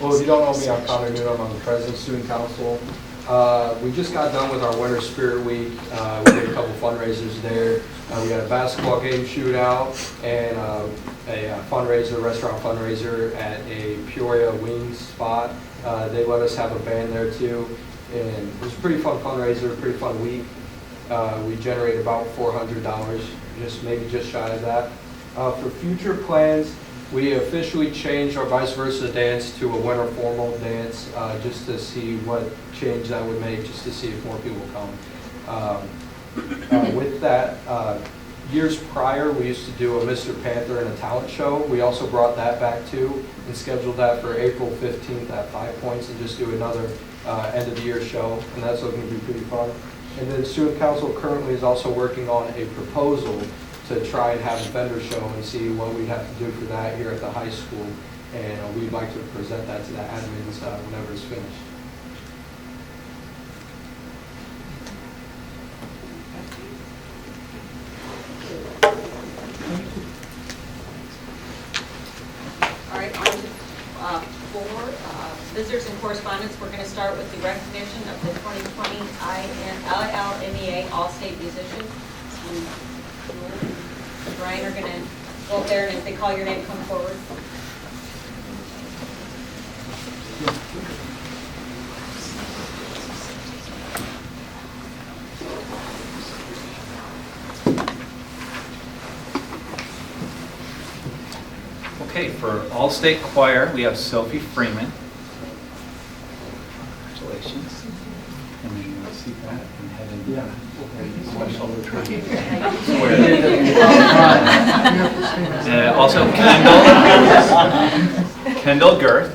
Well, if you don't know me, I'm Connor Newton. I'm the president of Student Council. We just got done with our Winter Spirit Week. We did a couple fundraisers there. We had a basketball game shootout and a fundraiser, restaurant fundraiser at a Peoria wings spot. They let us have a band there too. And it was a pretty fun fundraiser, pretty fun week. We generated about $400, maybe just shy of that. For future plans, we officially changed our vice versa dance to a winter formal dance, just to see what change that would make, just to see if more people come. With that, years prior, we used to do a Mr. Panther and a talent show. We also brought that back too and scheduled that for April 15th at 5 Points and just do another end of the year show, and that's looking to be pretty fun. And then Student Council currently is also working on a proposal to try and have a vendor show and see what we'd have to do for that here at the high school. And we'd like to present that to the admins whenever it's finished. All right, on to visitors and correspondence. We're going to start with the recognition of the 2020 ILMEA All-State Musicians. Brian are going to go up there, and if they call your name, come forward. Okay, for All-State Choir, we have Sophie Freeman. Congratulations. And you see that and head in. Yeah. Also Kendall Girth.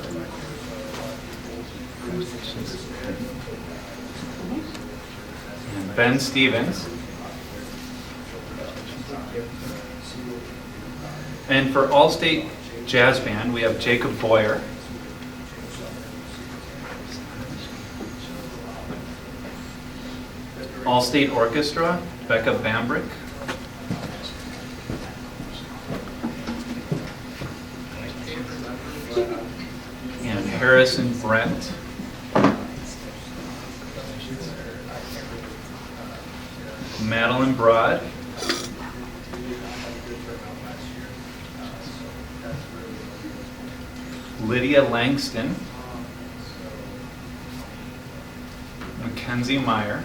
And Ben Stevens. And for All-State Jazz Band, we have Jacob Boyer. All-State Orchestra, Becca Bambrick. And Harrison Brent. Madeline Broad. Lydia Langston. Mackenzie Meyer.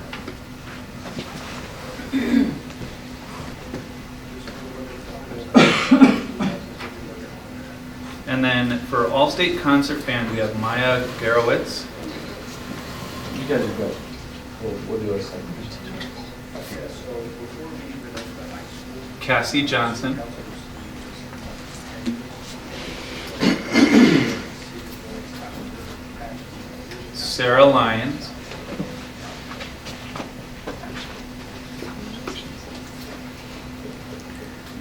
And then for All-State Concert Band, we have Maya Garowitz. You guys are good. We'll do a second. Cassie Johnson. Sarah Lyons.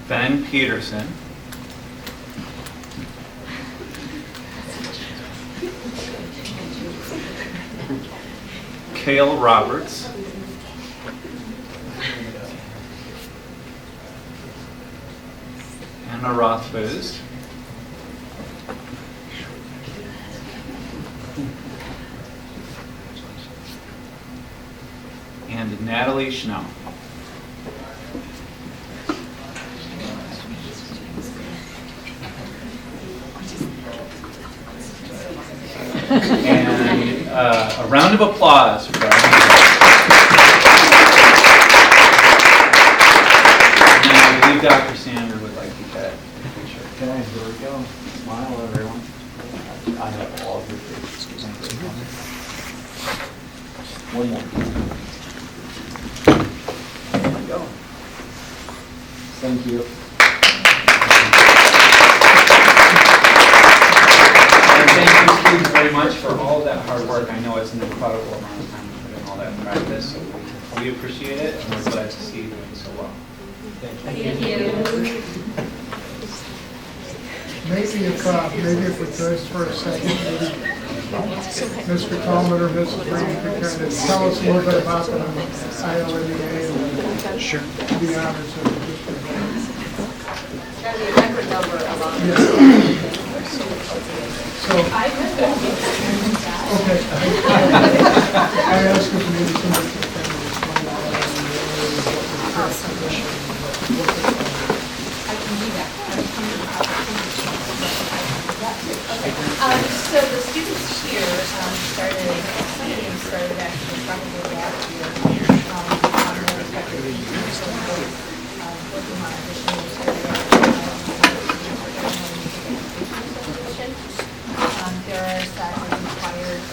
Ben Peterson. Cale Roberts. Anna Rothfuss. And Natalie Schnell. And a round of applause for our And I believe Dr. Sander would like to get a picture. Okay, here we go. Smile, everyone. I have all of your faces. One more. There we go. Thank you. And thank you, students, very much for all of that hard work. I know it's an incredible amount of time to put in all that practice, so we appreciate it, and we're glad to see you doing so well. Thank you. Maybe if we could for a second, maybe Mr. Tallman or Mrs. Green could kind of tell us a little bit about the ILMEA and Sure. the honors of the district. Got to be a record number of honors. So Okay. I asked if maybe somebody could kind of explain that. I can do that. So the students here some of them started actually probably last year. On their respective years, so working on additional there are set required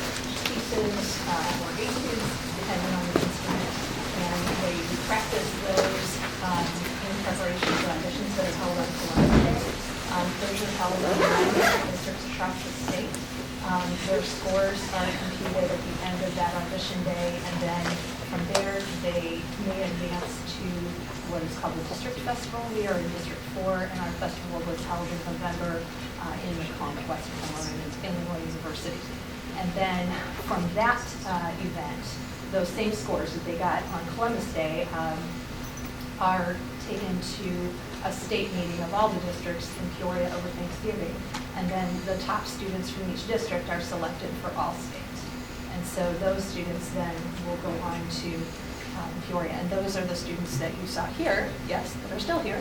pieces or etudes, depending on the instrument, and they practice those in preparation for auditions that are held on Columbus Day. Those are held in 9 districts across the state. Their scores are computed at the end of that audition day, and then from there they may advance to what is called the District Festival. We are in District 4, and our festival was held in November in Macomb, West Illinois University. And then from that event, those same scores that they got on Columbus Day are taken to a state meeting of all the districts in Peoria over Thanksgiving. And then the top students from each district are selected for all states. And so those students then will go on to Peoria. And those are the students that you saw here, yes, that are still here.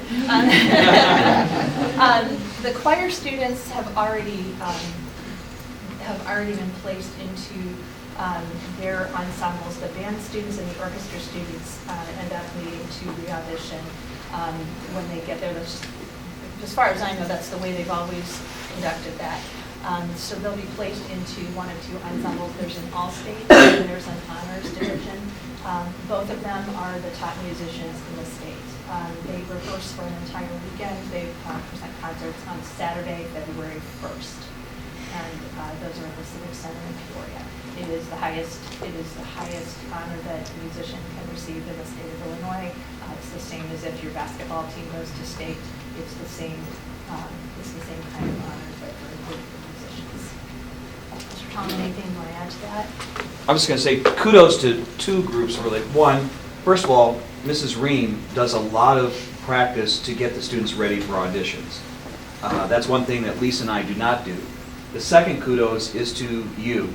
The choir students have already been placed into their ensembles. The band students and the orchestra students end up needing to re-audition when they get there. As far as I know, that's the way they've always conducted that. So they'll be placed into 1 or 2 ensembles. There's an all-state and there's an honors division. Both of them are the top musicians in the state. They rehearse for an entire weekend. They present concerts on Saturday, February 1st. And those are at the Civic Center in Peoria. It is the highest honor that a musician can receive in the state of Illinois. It's the same as if your basketball team goes to state. It's the same kind of honor, but for musicians. Mr. Tom, anything you want to add to that? I'm just going to say kudos to 2 groups, really. One, first of all, Mrs. Ream does a lot of practice to get the students ready for auditions. That's one thing that Lisa and I do not do. The second kudos is to you,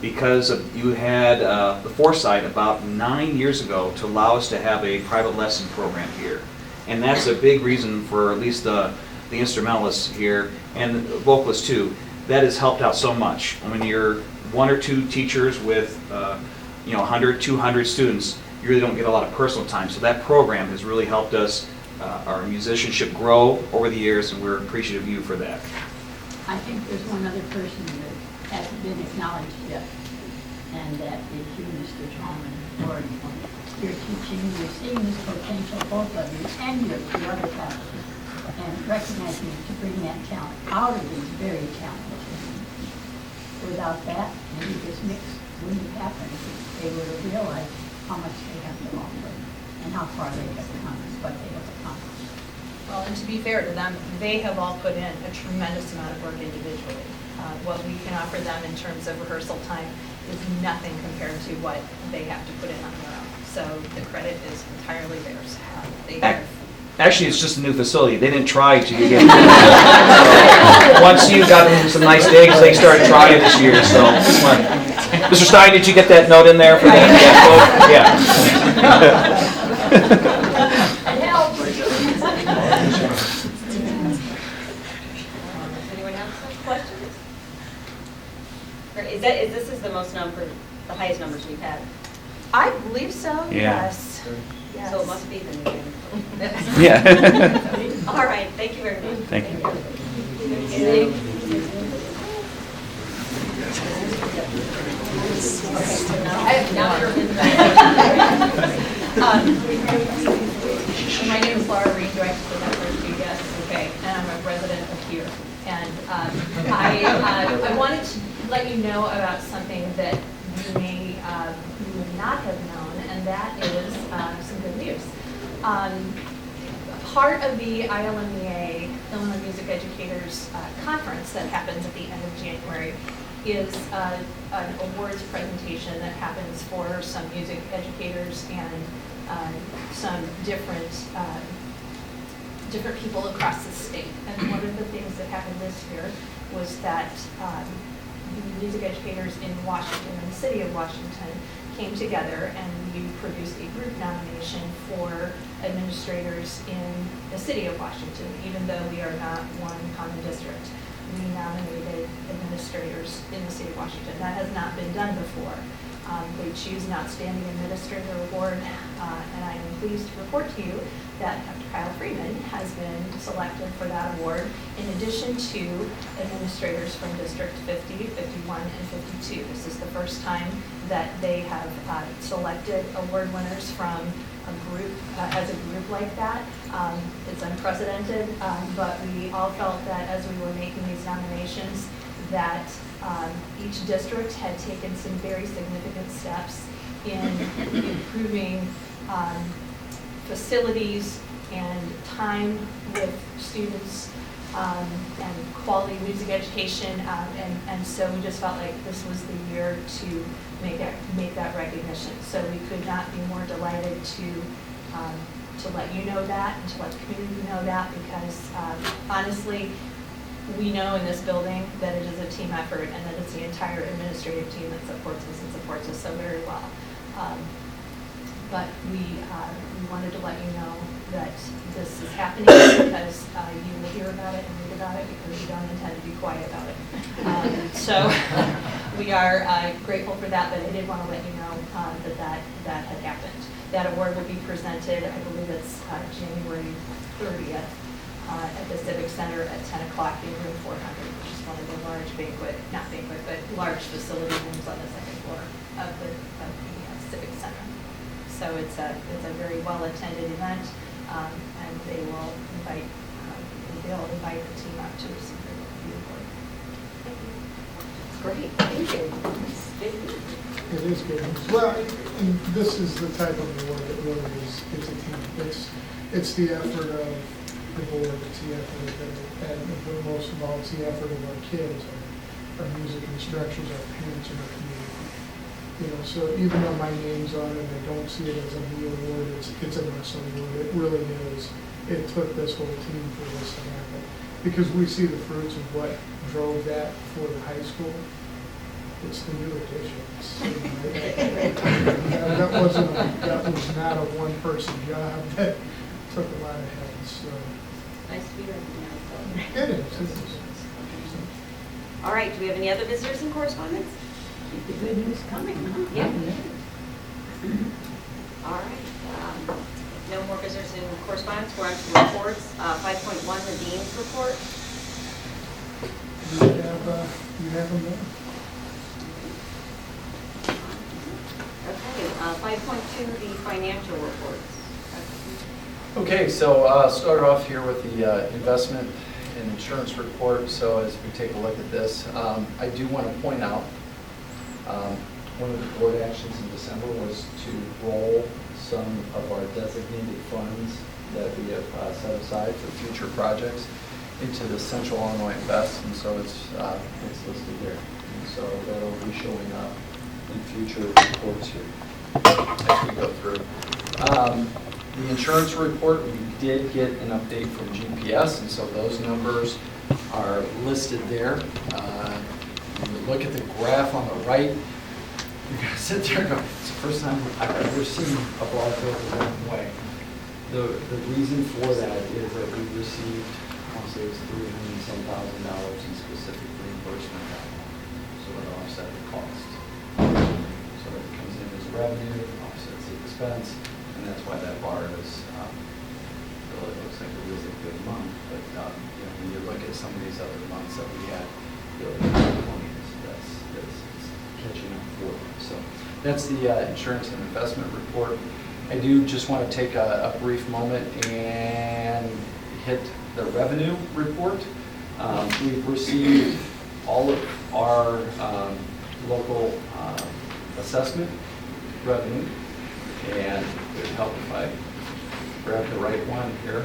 because you had the foresight about 9 years ago to allow us to have a private lesson program here. And that's a big reason for at least the instrumentalists here, and vocalists too. That has helped out so much. When you're 1 or 2 teachers with 100, 200 students, you really don't get a lot of personal time. So that program has really helped us, our musicianship grow over the years, and we're appreciative of you for that. I think there's one other person that hasn't been acknowledged yet, and that is you, Mr. Tallman. You're teaching, you're seeing this potential, both of you, and your 2 other faculty, and recognizing to bring that talent out of these very talented students. Without that, maybe this mix wouldn't have happened. They would have realized how much they have to offer and how far they have come and what they have accomplished. Well, and to be fair to them, they have all put in a tremendous amount of work individually. What we can offer them in terms of rehearsal time is nothing compared to what they have to put in on their own. So the credit is entirely theirs. They have Actually, it's just a new facility. They didn't try to get it. Once you got them some nice digs, they started trying this year. So, Mr. Stein, did you get that note in there for that? Yeah. Anyone else have questions? This is the the highest numbers we've had. I believe so, Yeah. yes. So it must be the new one. Yeah. All right, thank you very much. Thank you. Now you're in My name is Laura Reed, do I have to put that first to you? Yes, okay, and I'm a resident of here. And I wanted to let you know about something that you may not have known, and that is some good news. Part of the ILMEA, Illinois Music Educators Conference that happens at the end of January is an awards presentation that happens for some music educators and some different people across the state. And one of the things that happened this year was that the music educators in Washington and the city of Washington came together and we produced a group nomination for administrators in the city of Washington, even though we are not one common district. We nominated administrators in the city of Washington. That has not been done before. They choose an outstanding administrator award, and I am pleased to report to you that Dr. Kyle Freeman has been selected for that award, in addition to administrators from District 50, 51, and 52. This is the first time that they have selected award winners from a group, as a group like that. It's unprecedented, but we all felt that as we were making these nominations, that each district had taken some very significant steps in improving facilities and time with students and quality music education, and so we just felt like this was the year to make that recognition. So we could not be more delighted to let you know that and to let the community know that, because honestly, we know in this building that it is a team effort and that it's the entire administrative team that supports us and supports us so very well. But we wanted to let you know that this is happening because you will hear about it and read about it, because we don't intend to be quiet about it. So we are grateful for that, but I did want to let you know that had happened. That award will be presented, I believe it's January 30th. At the Civic Center at 10 o'clock in room 400, which is one of the large but large facility rooms on the second floor of the Civic Center. So it's a very well-attended event, and they'll invite the team out to receive the award. Great, thank you. It is good news. Well, and this is the type of award that really is, it's a team. It's the effort of the board, it's the effort of and most of all, it's the effort of our kids, our music instructors, our parents, and our community. You know, so even though my name's on it, and I don't see it as a me award, it's a us award. It really is. It took this whole team for this to happen, because we see the fruits of what drove that for the high school. It's the new additions. That was not a one-person job. That took a lot of heads. So. Nice to be recognized. It is. All right, do we have any other visitors and correspondence? The good news coming, huh? Yeah. All right, no more visitors and correspondence. We're on to reports. 5.1, the Dean's report. You have them there? Okay, 5.2, the financial reports. Okay, so start off here with the investment and insurance report. So as we take a look at this, I do want to point out one of the board actions in December was to roll some of our designated funds that we have set aside for future projects into the Central Illinois Invest, and so it's listed here. And so that'll be showing up in future reports here as we go through. The insurance report, we did get an update from GPS, and so those numbers are listed there. When you look at the graph on the right, you're going to sit there and go, it's the first time I've ever seen a bar go the wrong way. The reason for that is that we received, I'll say it's $300,000 in specific reimbursement that month, so it offset the cost. So it comes in as revenue, offsets the expense, and that's why that bar is, really looks like a really good month. But when you look at some of these other months that we had, really that's catching up for them. So that's the insurance and investment report. I do just want to take a brief moment and hit the revenue report. We've received all of our local assessment revenue, and it would help if I grab the right one here.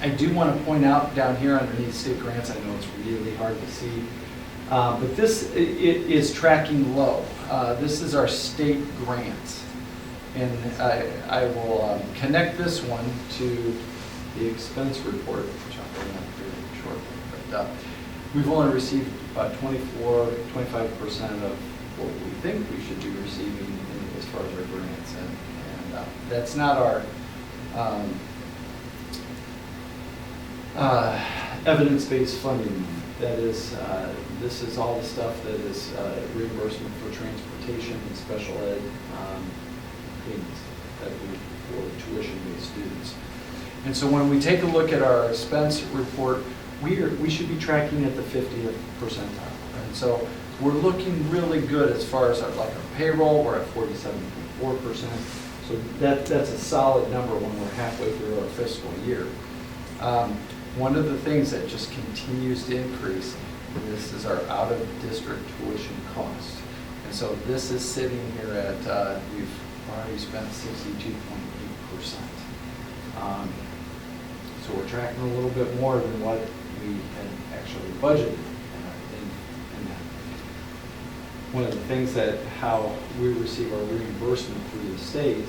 I do want to point out down here underneath state grants, I know it's really hard to see, but this it is tracking low. This is our state grants. And I will connect this one to the expense report, which I'll bring up here shortly. But we've only received about 25% of what we think we should be receiving as far as our grants. And that's not our evidence-based funding. That is, this is all the stuff that is reimbursement for transportation and special ed payments that we for tuition-based students. And so when we take a look at our expense report, we should be tracking at the 50th percentile. And so we're looking really good as far as our payroll. We're at 47.4%. So that's a solid number when we're halfway through our fiscal year. One of the things that just continues to increase, this is our out-of-district tuition cost. And so this is sitting here at, we've already spent 62.8%. So we're tracking a little bit more than what we had actually budgeted in that. One of the things that how we receive our reimbursement through the state,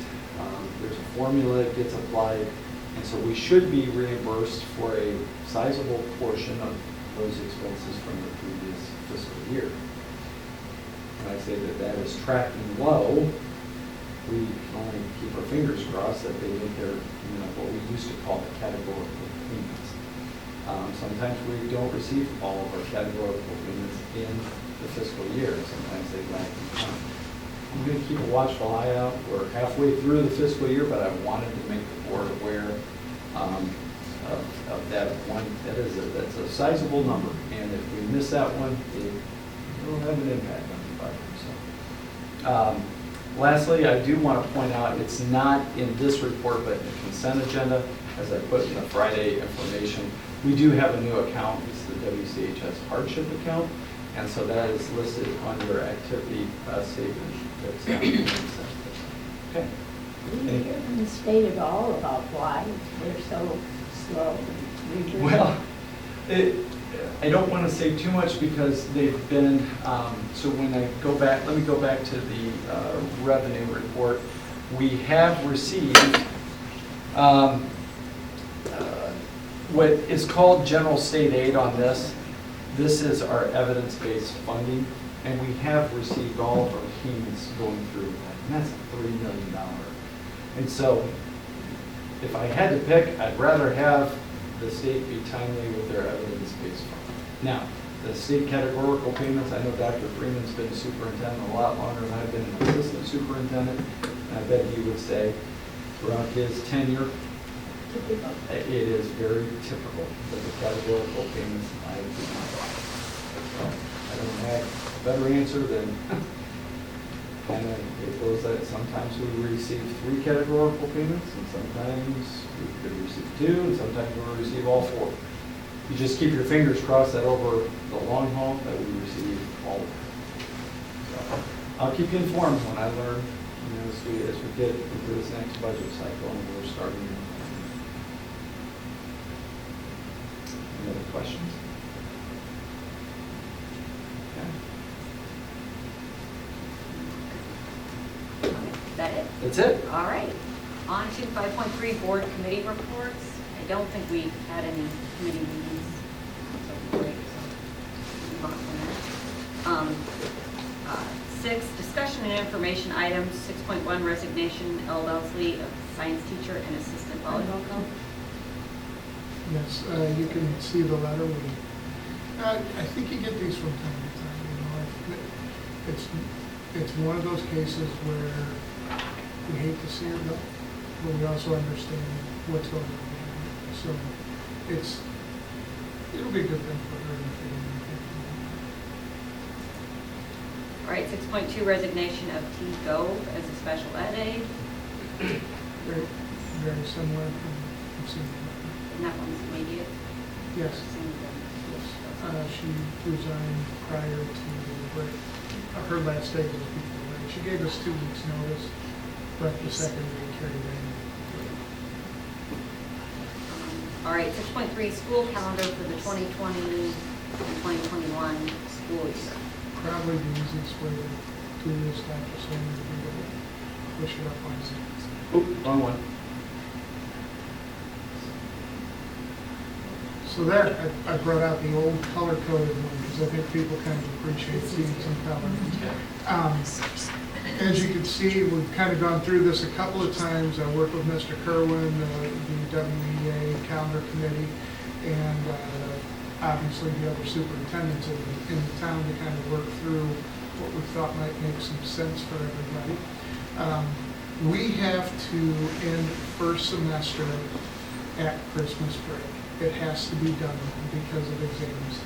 there's a formula that gets applied, and so we should be reimbursed for a sizable portion of those expenses from the previous fiscal year. When I say that that is tracking low, we can only keep our fingers crossed that they make their, what we used to call the categorical payments. Sometimes we don't receive all of our categorical payments in the fiscal year. Sometimes they lag behind. I'm going to keep a watchful eye out. We're halfway through the fiscal year, but I wanted to make the board aware of that one. That's a sizable number, and if we miss that one, it will have an impact on the budget. So, lastly, I do want to point out it's not in this report, but in the consent agenda, as I put in the Friday information. We do have a new account. It's the WCHS hardship account, and so that is listed under activity statement. That's down in the consent. Okay. Do you hear from the state at all about why they're so slow? Well, I don't want to say too much because they've been, so when I go back, let me go back to the revenue report. We have received what is called general state aid on this. This is our evidence-based funding, and we have received all of our payments going through that, and that's a $3 million. And so, if I had to pick, I'd rather have the state be timely with their evidence-based funding. Now, the state categorical payments, I know Dr. Freeman's been superintendent a lot longer than I've been an assistant superintendent, and I bet he would say throughout his tenure, it is very typical that the categorical payments I do not. So, I don't have a better answer than kind of it goes that sometimes we receive 3 categorical payments, and sometimes we could receive 2, and sometimes we'll receive all 4. You just keep your fingers crossed that over the long haul that we receive all of it. So I'll keep you informed when I learn, as we get into this next budget cycle and we're starting. Any other questions? Is that it? That's it. All right. On to 5.3, board committee reports. I don't think we had any committee meetings. So great. So move on from that. 6, discussion and information items. 6.1, resignation, L. Wellesley, of science teacher and assistant volleyball coach. Yes, you can see the letter. I think you get these from time to time, It's one of those cases where we hate to see it go, but we also understand what's going on. So it'll be a good thing for her if All right, 6.2, resignation of T. Gove as a special ed aide. very, very similar from seeing it. And that one's immediate. Yes, Same thing. yes. She resigned prior to break. Her last day was before break. She gave us 2 weeks' notice, but the second day carried in. All right, 6.3, school calendar for the 2020 and 2021 school year. Probably the easiest way to do this, Dr. Swain, would be to push it up on Zoom. Oop, wrong one. So there, I brought out the old color-coded one, because I think people kind of appreciate seeing some color. As you can see, we've kind of gone through this a couple of times. I worked with Mr. Kerwin, the WEA calendar committee, and obviously the other superintendents in the town to kind of work through what we thought might make some sense for everybody. We have to end first semester at Christmas break. It has to be done because of exams.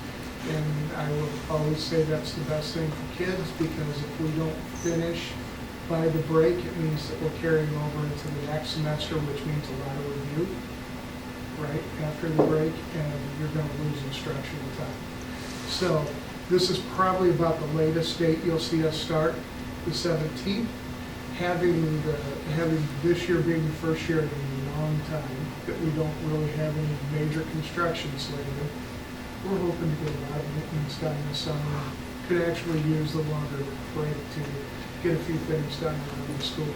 And I will always say that's the best thing for kids, because if we don't finish by the break, it means that we're carrying over into the next semester, which means a lot of review, right, after the break, and you're going to lose instructional time. So this is probably about the latest date you'll see us start, the 17th. Having this year being the first year in a long time that we don't really have any major construction slated, we're hoping to get a lot of maintenance done this summer. Could actually use the longer break to get a few things done around the school.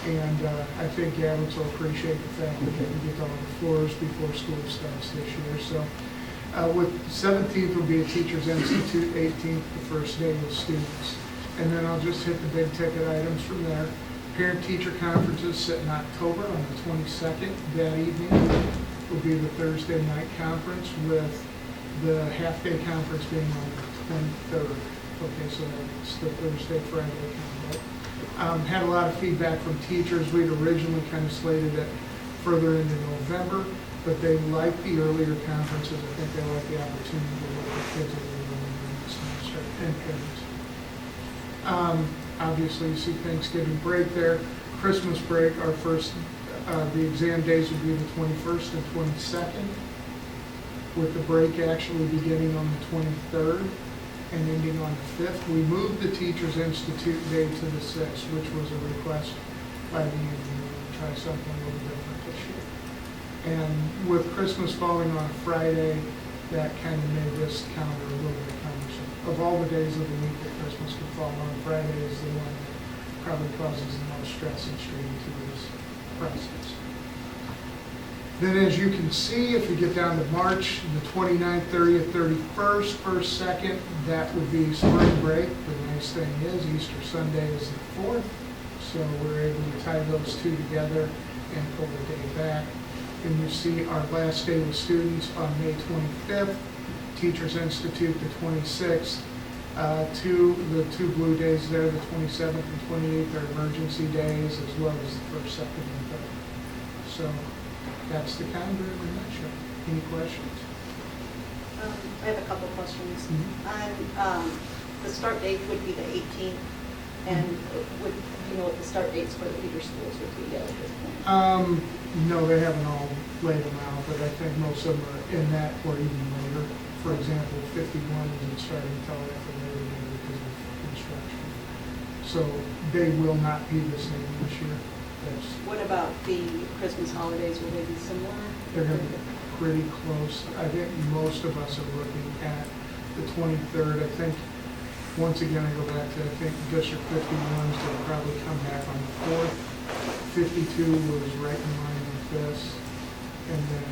And I think Gavin's will appreciate the fact that they can get all the floors before school starts this year. So with 17th will be a Teachers Institute, 18th the first day with students. And then I'll just hit the big ticket items from there. Parent-teacher conferences set in October on the 22nd. That evening will be the Thursday night conference, with the half-day conference being on the 23rd. Okay, so that's the Thursday, Friday combo. Had a lot of feedback from teachers. We'd originally kind of slated it further into November, but they like the earlier conferences. I think they like the opportunity to work with kids a little bit during the semester and parents. Obviously, you see Thanksgiving break there. Christmas break, our first, the exam days will be the 21st and 22nd, with the break actually beginning on the 23rd and ending on the 5th. We moved the Teachers Institute day to the 6th, which was a request by the union to try something a little different this year. And with Christmas falling on a Friday, that kind of made this calendar a little bit cumbersome. Of all the days of the week that Christmas can fall on, Friday is the one that probably causes the most stress and strain to this process. Then, as you can see, if you get down to March, the 29th, 30th, 31st, 1st, 2nd, that would be spring break. The nice thing is Easter Sunday is the 4th, so we're able to tie those two together and pull the day back. And you see our last day with students on May 25th, Teachers Institute the 26th. The two blue days there, the 27th and 28th, are emergency days, as well as the 1st, 2nd, and 3rd. So that's the calendar in a nutshell. Any questions? I have a couple questions. Mhm. On the start date would be the 18th, and would you know what the start dates for the feeder schools would be yet at this point? No, they haven't all laid them out, but I think most of them are in that or even later. For example, 51 isn't starting until after Labor Day because of construction. So they will not be the same this year. That's, What about the Christmas holidays? Will they be similar? they're going to be pretty close. I think most of us are looking at the 23rd. I think, once again, I go back to, I think District 51 is going to probably come back on the 4th. 52 was right in line with this. And then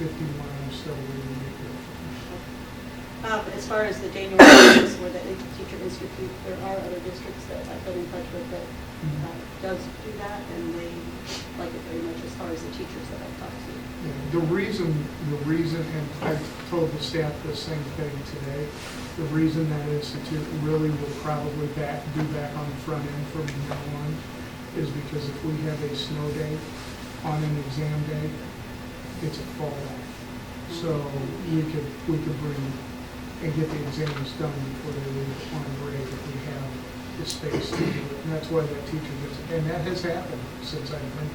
51, I'm still waiting to get there. As far as the January days for the Teacher Institute, there are other districts that I've been in touch with that does do that, and they like it very much as far as the teachers that I've talked to. Yeah, the reason, and I told the staff the same thing today, the reason that institute really will probably be back on the front end from now on is because if we have a snow day on an exam day, it's a fallback. So we could bring and get the exams done before they leave on break if we have the space to do it. And that's why that teacher does it. And that has happened since I've been.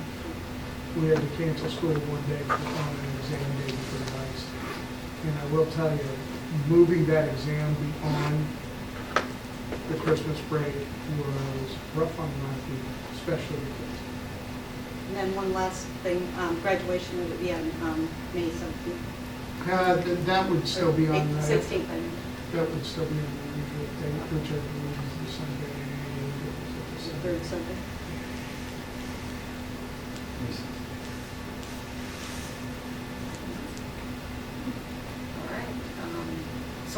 We had to cancel school one day on an exam day before the ice. And I will tell you, moving that exam beyond the Christmas break was rough on a lot of people, especially the kids. And then one last thing, graduation would be on May 17th. That would still be on the... 16th, I mean. That would still be on the usual date, which I believe is the Sunday. The third Sunday.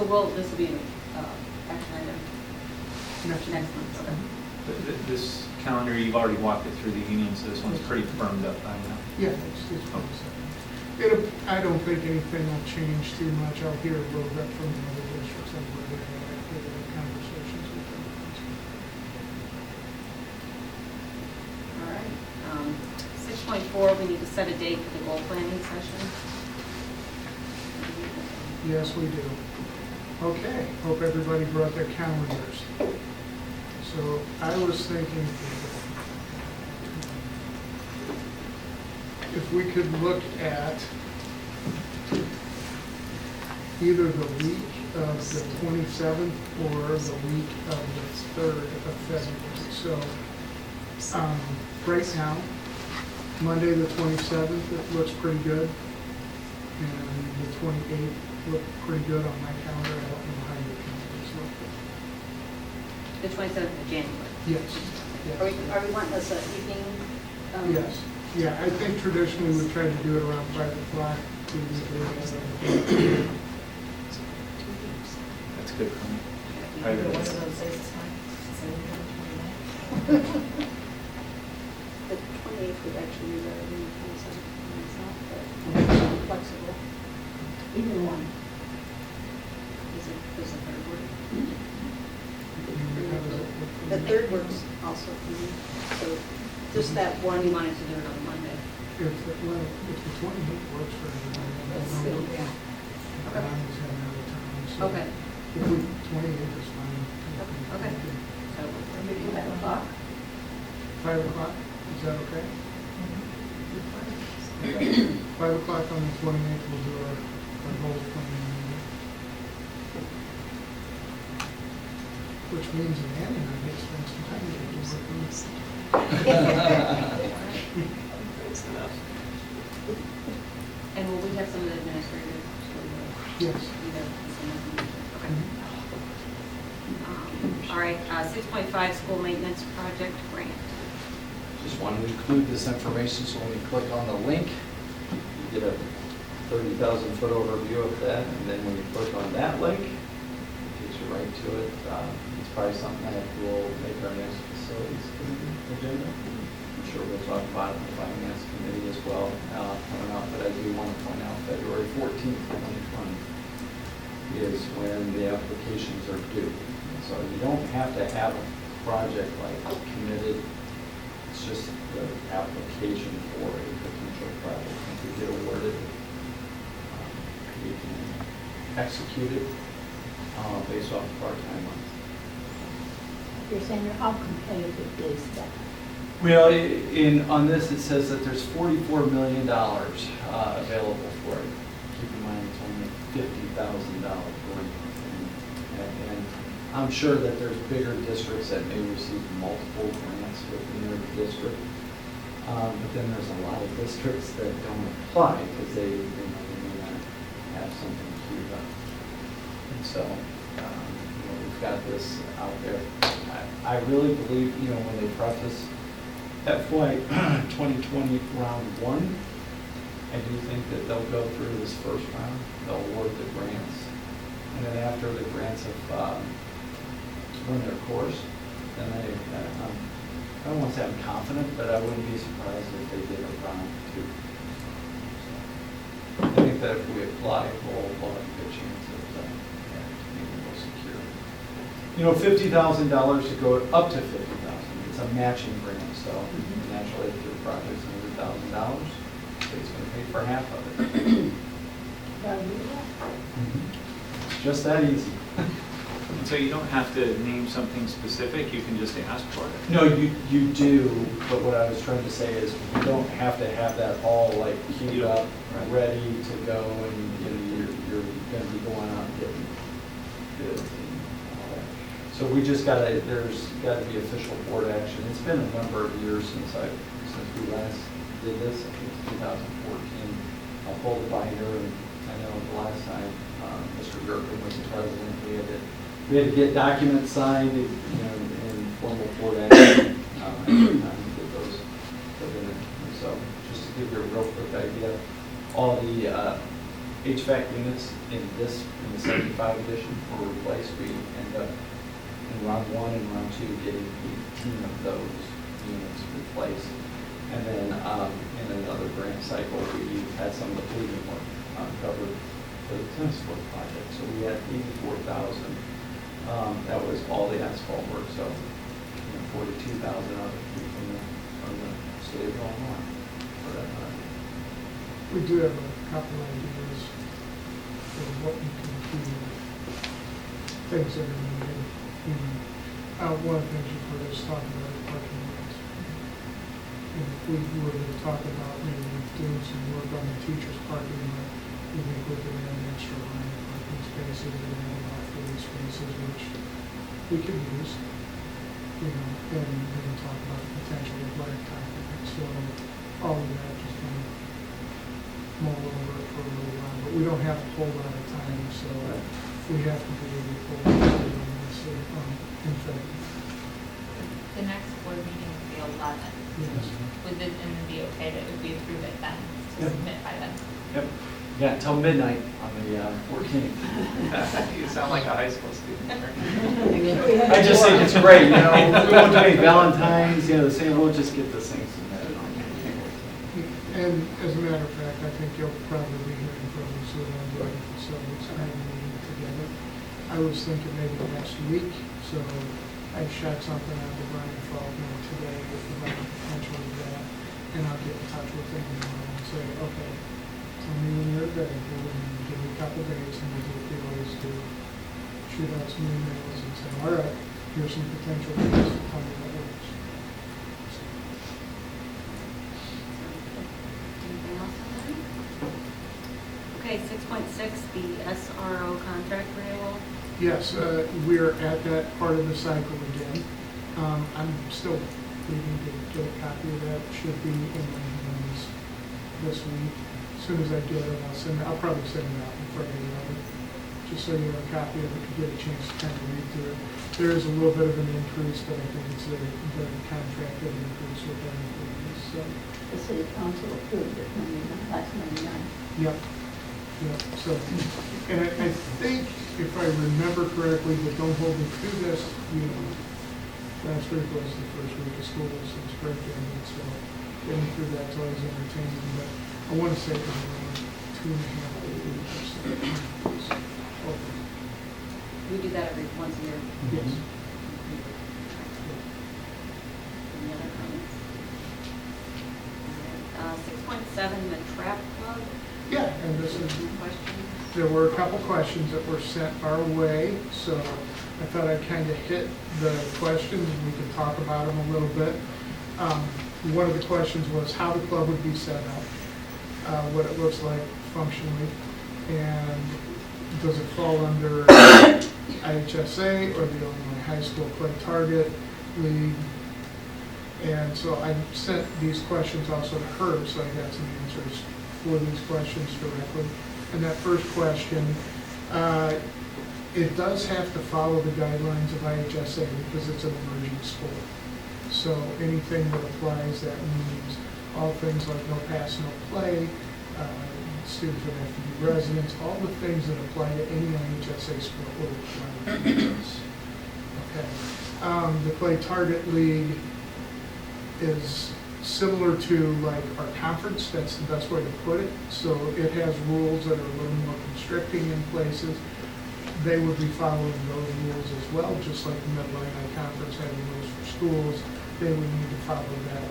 So this will be an action item next month, okay. This calendar, you've already walked it through the union, so this one's pretty firmed up by now. Yeah, it's pretty set. I don't think anything will change too much. I'll hear a little bit from the other districts and where they're at after the conversations with them. All right. 6.4, we need to set a date for the goal planning session. Yes, we do. Okay, hope everybody brought their calendars. So I was thinking if we could look at either the week of the 27th or the week of the 3rd of February. So right now, Monday the 27th, it looks pretty good. And the 28th looked pretty good on my calendar. I don't know how your calendars look. The 27th of January. Yes. Are Yes. we wanting this evening? Yes. Yeah, I think traditionally we try to do it around 5 o'clock. That's good for me. Either one of those days is fine. So we go to 29. The 28th would actually be better than the 27th myself, but I'm flexible. Either one. Is the third work? The 3rd works also for me, so just that one. You wanted to do it on Monday. If the 28th works for everybody. Let's see, yeah. I'm just having another time. So Okay. If we, 28th is fine. Okay. So We're meeting at 5 o'clock. 5 o'clock, is that okay? 5 o'clock on the 28th, we'll do our goal planning meeting. Which means Amanda and I get to spend some time together working on this. And will we have some of the administrators? Yes. Okay. All right, 6.5, school maintenance project grant. Just want to include this information, so when you click on the link, you get a 30,000-foot overview of that, and then when you click on that link, it takes you right to it. It's probably something that will make our next facilities committee agenda. I'm sure we'll talk about it in the finance committee as well coming up, but I do want to point out February 14th, 2020 is when the applications are due. So you don't have to have a project like committed. It's just the application for a potential project. If we get awarded, we can execute it based off of our timeline. You're saying how competitive is that? Well, on this, it says that there's $44 million available for it. Keep in mind, it's only $50,000 grant. And I'm sure that there's bigger districts that may receive multiple grants within their district. But then there's a lot of districts that don't apply because they may not have something queued up. And so, we've got this out there. I really believe, when they preface FY 2020 round 1, I do think that they'll go through this first round, they'll award the grants. And then after the grants have run their course, then I don't want to say I'm confident, but I wouldn't be surprised if they did a round 2. So I think that if we apply, we'll have a good chance of maybe we'll secure $50,000 to go up to $50,000. It's a matching grant, so naturally if your project's $100,000, state's going to pay for half of it. It's just that easy. And so you don't have to name something specific, you can just ask for it. No, you do, but what I was trying to say is you don't have to have that all like queued up, ready to go, and you're going to be going out and getting bids and all that. So we just there's got to be official board action. It's been a number of years since we last did this. I think it's 2014. I'll pull the binder, and I know the last time Mr. Gerken was the president, we had to get documents signed, and formal board action. Every time we get those put in it. And so just to give you a real quick idea, all the HVAC units in the 75 edition were replaced. We ended up in round 1 and round 2 getting 18 of those units replaced. And then in another grant cycle, we had some of the paving work covered for the tennis court project. So we had 84,000. That was all the asphalt work. So 42,000 out of it from the state of Illinois for that project. We do have a couple ideas for what we can do, things that are needed. One of the things you've heard us talk about is parking lots. And if we were to talk about maybe doing some work on the teacher's parking lot, we think we could add an extra line of parking spaces and add about 40 spaces, which we could use, and then talk about the potential of blacktop. So all of that just kind of mull over it for a little while, but we don't have a whole lot of time, so we have to be able to pull it on this in February. The next board meeting would be 11th. Yes. Would it, and it'd be okay that we approve it then, to Yep. submit by then? Yep. Yeah, until midnight on the 14th. You sound like a high school student. I just think it's great, we won't do any Valentine's, the same, we'll just get this thing submitted on. And as a matter of fact, I think you'll probably be hearing from us soon on the facilities meeting together. I was thinking maybe next week, so I shot something out to Brian Faulkner today about the potential of that, and I'll get in touch with him tomorrow and say, okay, tell me when you're available, and give me a couple days, and we'll do what we always do. Shoot out some emails and say, all right, here's some potential days, tell me what works. Anything else on that? Okay, 6.6, the SRO contract renewal. Yes, we're at that part of the cycle again. I'm still waiting to get a copy of that. It should be in my hands this week. As soon as I get it, I'll probably send it out on Friday, just so you have a copy of it, to get a chance to kind of read through it. There is a little bit of an increase, but I think it's the contracted increase with our employees, so. The city council approved it when we went last 99. Yep. Yep, so, and I think, if I remember correctly, but don't hold me to this, last week was the first week of school since break ended, so getting through that's always entertaining, but I want to say it was around 2.5%. We do that every once a year. Yes. Any other comments? 6.7, the trap club. Yeah, and this is, Questions? there were a couple questions that were sent our way, so I thought I'd kind of hit the questions and we could talk about them a little bit. One of the questions was how the club would be set up, what it looks like functionally, and does it fall under IHSA or the Illinois High School Play Target League? And so I sent these questions also to her, so I got some answers for these questions directly. And that first question, it does have to follow the guidelines of IHSA because it's an emerging sport. So anything that applies, that means all things like no pass, no play, students would have to be residents, all the things that apply to any IHSA sport will apply to this. Okay. The Play Target League is similar to like our conference, that's the best way to put it. So it has rules that are a little more constricting in places. They would be following those rules as well, just like the Mid-Illini Conference having rules for schools. They would need to follow that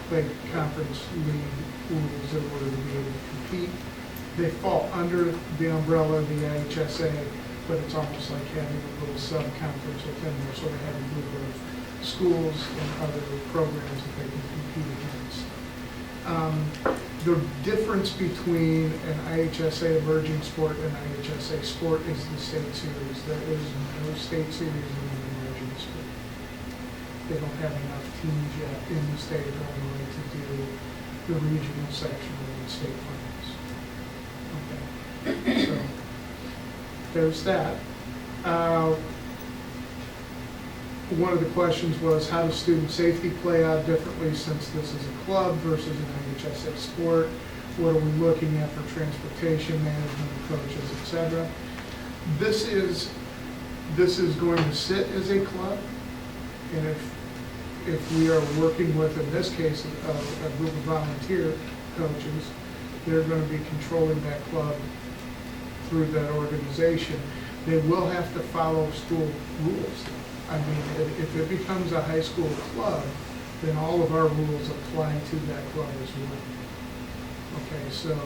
Play Conference League rules in order to be able to compete. They fall under the umbrella of the IHSA, but it's almost like having a little sub-conference within there, so they have a group of schools and other programs that they can compete against. The difference between an IHSA emerging sport and IHSA sport is the state series. There is no state series in an emerging sport. They don't have enough teams yet in the state of Illinois to do the regional, sectional, and state finals. Okay, so there's that. One of the questions was, how does student safety play out differently since this is a club versus an IHSA sport? What are we looking at for transportation management, coaches, et cetera? This is going to sit as a club, and if we are working with, in this case, a group of volunteer coaches, they're going to be controlling that club through that organization. They will have to follow school rules. I mean, if it becomes a high school club, then all of our rules apply to that club as well. Okay, so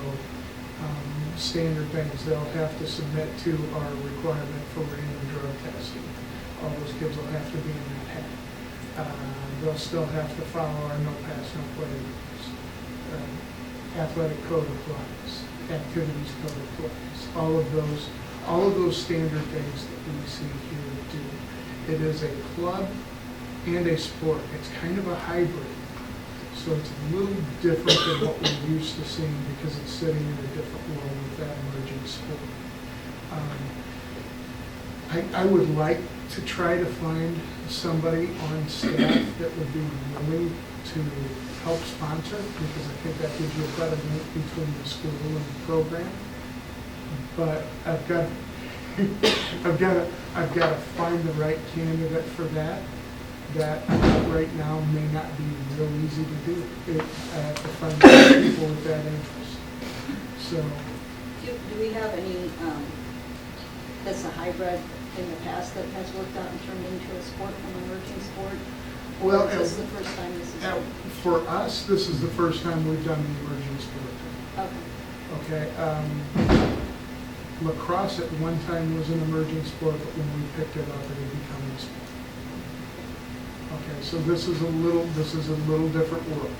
standard things, they'll have to submit to our requirement for random drug testing. All those kids will have to be in that hat. They'll still have to follow our no pass, no play rules. Athletic code applies, activities code applies. All of those standard things that we see here do. It is a club and a sport. It's kind of a hybrid. So it's a little different than what we're used to seeing because it's sitting in a different world with that emerging sport. I would like to try to find somebody on staff that would be willing to help sponsor, because I think that gives you a better link between the school and the program. But I've got to find the right candidate for that. That right now may not be real easy to do. I have to find the right people with that interest. So, Do we have any, that's a hybrid in the past that has worked out and turned into a sport, an emerging sport? well, Or is this the first time this is? for us, this is the first time we've done the emerging sport thing. Okay. Okay. Lacrosse at one time was an emerging sport, but when we picked it up, it had become a sport. Okay, so this is a little different world.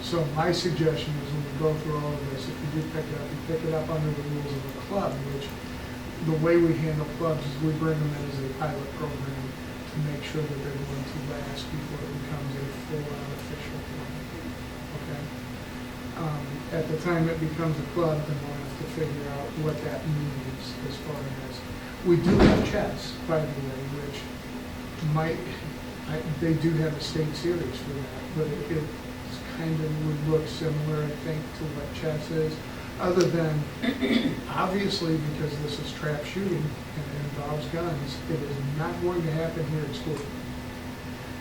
So my suggestion is when we go through all of this, if you do pick it up, you pick it up under the rules of a club, which the way we handle clubs is we bring them in as a pilot program to make sure that they're going to last before it becomes a full-on official club. Okay? At the time it becomes a club, then we'll have to figure out what that means as far as, we do have chess, by the way, which they do have a state series for that, but it kind of would look similar, I think, to what chess is, other than, obviously, because this is trap shooting and it involves guns, it is not going to happen here at school.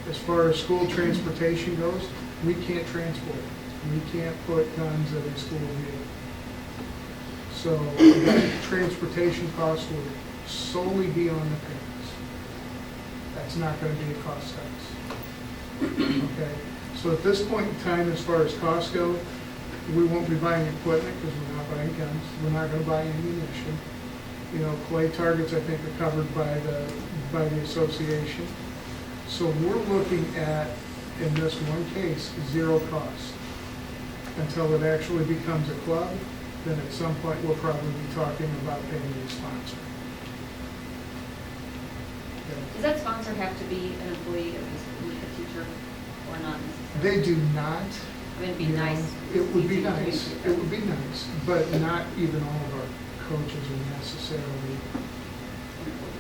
As far as school transportation goes, we can't transport. We can't put guns in a school vehicle. So the transportation costs would solely be on the parents. That's not going to be a cost to us. Okay, so at this point in time, as far as costs go, we won't be buying equipment because we're not buying guns. We're not going to buy ammunition. You know, play targets, I think, are covered by the association. So we're looking at, in this one case, zero cost. Until it actually becomes a club, then at some point we'll probably be talking about paying a sponsor. Does that sponsor have to be an employee of the school, a teacher, or not necessarily? They do not. I mean, it'd be You know, nice. It would be easy to nice, do. it would be nice, but not even all of our coaches are necessarily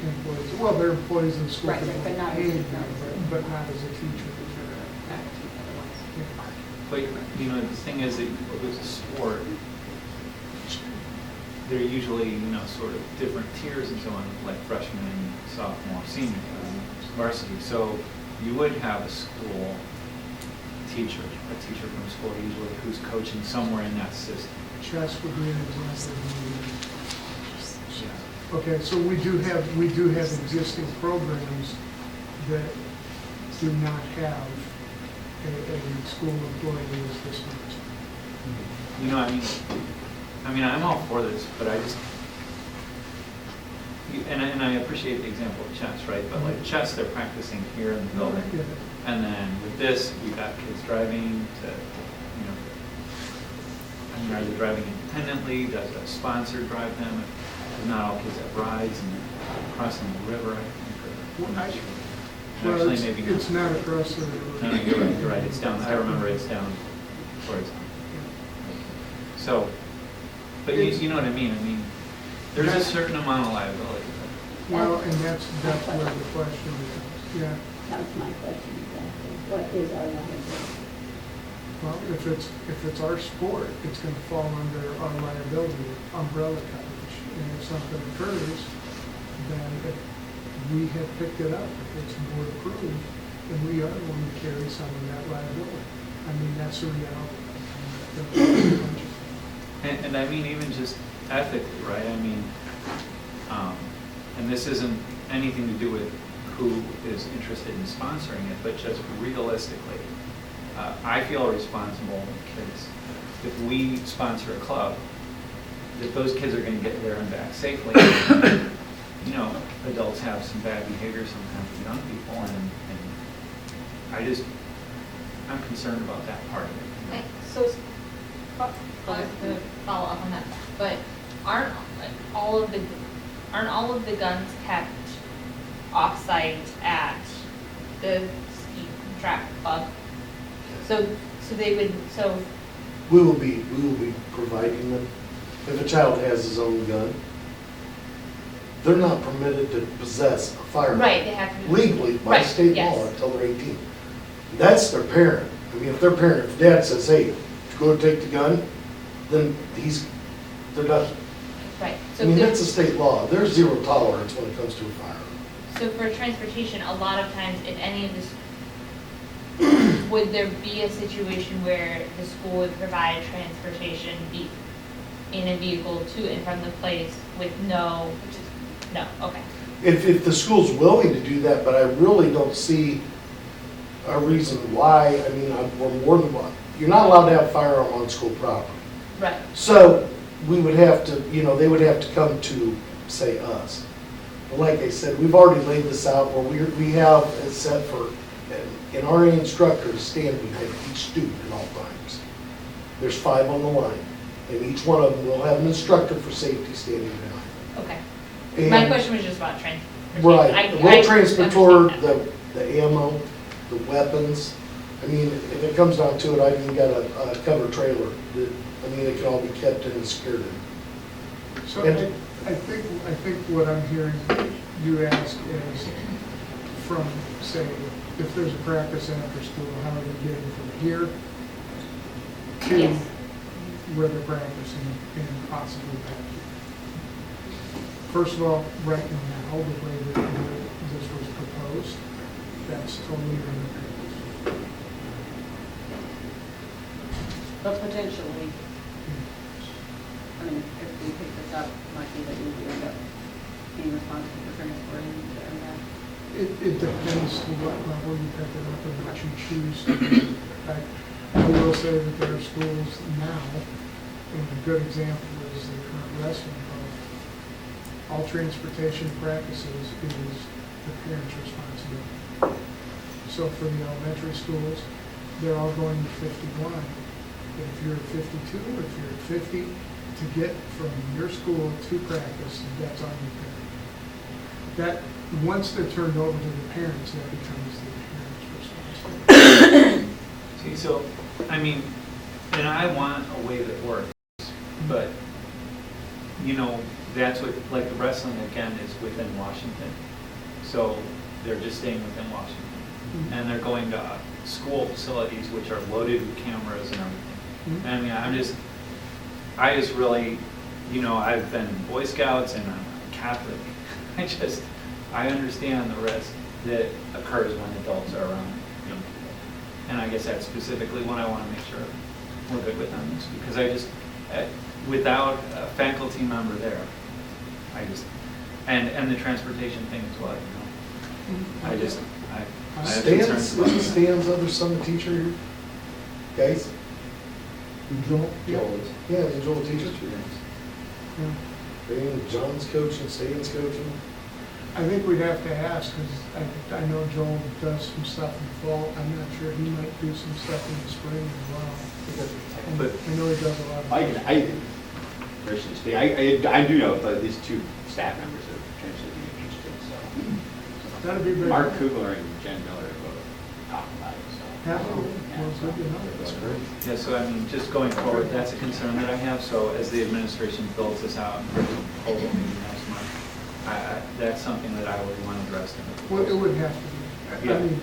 employees. Well, they're employees in the school. Right, because but they're not as- paid, not as- but not as a teacher. Yeah. But, you know, the thing is that with a sport, they're usually, you know, sort of different tiers and so on, like freshman, sophomore, senior, varsity. So you would have a school teacher, a teacher from a school usually who's coaching somewhere in that system. Chess would be an example. Yeah. Okay, so we do have existing programs that do not have a school employee as the sponsor. You know, I mean, I'm all for this, but I just, and I appreciate the example of chess, right? But like chess, they're practicing here in the building. Yeah. And then with this, we've got kids driving to, you know, I mean, are they driving independently? Does a sponsor drive them? Because not all kids have rides and crossing the river, I think. Well, Actually, it's, maybe it's not across the river. No, you're right, it's down, I remember it's down towards, so, but you know what I mean? I mean, there's a certain amount of liability. Well, and that's where the question is, yeah. That was my question exactly. What is our liability? Well, if it's our sport, it's gonna fall under our liability umbrella coverage. And if something occurs, then if we have picked it up, if it's board approved, then we are going to carry some of that liability. I mean, that's the reality. And I mean, even just ethically, right? I mean, and this isn't anything to do with who is interested in sponsoring it, but just realistically, I feel responsible because if we sponsor a club, that those kids are going to get there and back safely. You know, adults have some bad behavior sometimes with young people, and I'm concerned about that part of it. Okay, so, to follow up on that, but aren't all of the guns kept off-site at the ski track club? So they would, We will be providing them. If a child has his own gun, they're not permitted to possess a firearm. right, they have to. Legally, by Right, state yes. law, until they're 18. That's their parent. I mean, if their parent, if dad says, hey, go take the gun, then they're done. Right, I so mean, there- that's a state law. There's zero tolerance when it comes to a firearm. so for transportation, a lot of times, if any of this, would there be a situation where the school would provide transportation in a vehicle to and from the place with no, okay. If the school's willing to do that, but I really don't see a reason why. I mean, we're more than one. You're not allowed to have a firearm on school property. Right. So we would have to, they would have to come to, say, us. But like I said, we've already laid this out where we have it set for, and our instructors stand behind each student at all times. There's 5 on the line, and each one of them will have an instructor for safety standing behind. Okay. And- My question was just about transportation. Right, we'll transport understand that. the ammo, the weapons. I mean, if it comes down to it, I've even got a cover trailer that, it can all be kept in and secured in. So And- I think what I'm hearing you ask is from, say, if there's a practice after school, how are they getting from here to Yes. where they're practicing and possibly back here? First of all, right now, the way that this was proposed, that's totally unfair. But potentially, I mean, if we pick this up, it might be that we end up being responsible for transporting there and back. It depends to what level you pick it up and what you choose to do. I will say that there are schools now, and a good example is the current wrestling club. All transportation practices is the parents' responsibility. So for the elementary schools, they're all going to 51. But if you're at 52, or if you're at 50, to get from your school to practice, that's on your parent. That, once they're turned over to the parents, that becomes the parents' responsibility. See, so, I mean, and I want a way that works, but, that's what, like the wrestling again is within Washington. So they're just staying within Washington. And they're going to school facilities which are loaded with cameras and everything. I mean, I just really, I've been in Boy Scouts and I'm Catholic. I understand the risk that occurs when adults are around young people. And I guess that's specifically what I want to make sure we're good with on this, because without a faculty member there, and the transportation thing as well, I have Stan's, concerns about isn't that. Stan's other son a teacher here? Guys? Joel? Joel is. Yeah, he's a Joel teacher. Yeah. And John's coaching, Stan's coaching. I think we'd have to ask, because I know Joel does some stuff in the fall. I'm not sure, he might do some stuff in the spring as well. And But- I know he does a lot of. I do know of at least 2 staff members that are potentially being interested, That'd be very. Mark Kugler and Jen Miller both talked about it, so. Yeah, well, it's good to know. That's great. Yeah, so I mean, just going forward, that's a concern that I have. So as the administration builds this out and brings a proposal maybe next month, that's something that I would want addressed in the Well, it proposal. would have to be. I Yeah. mean,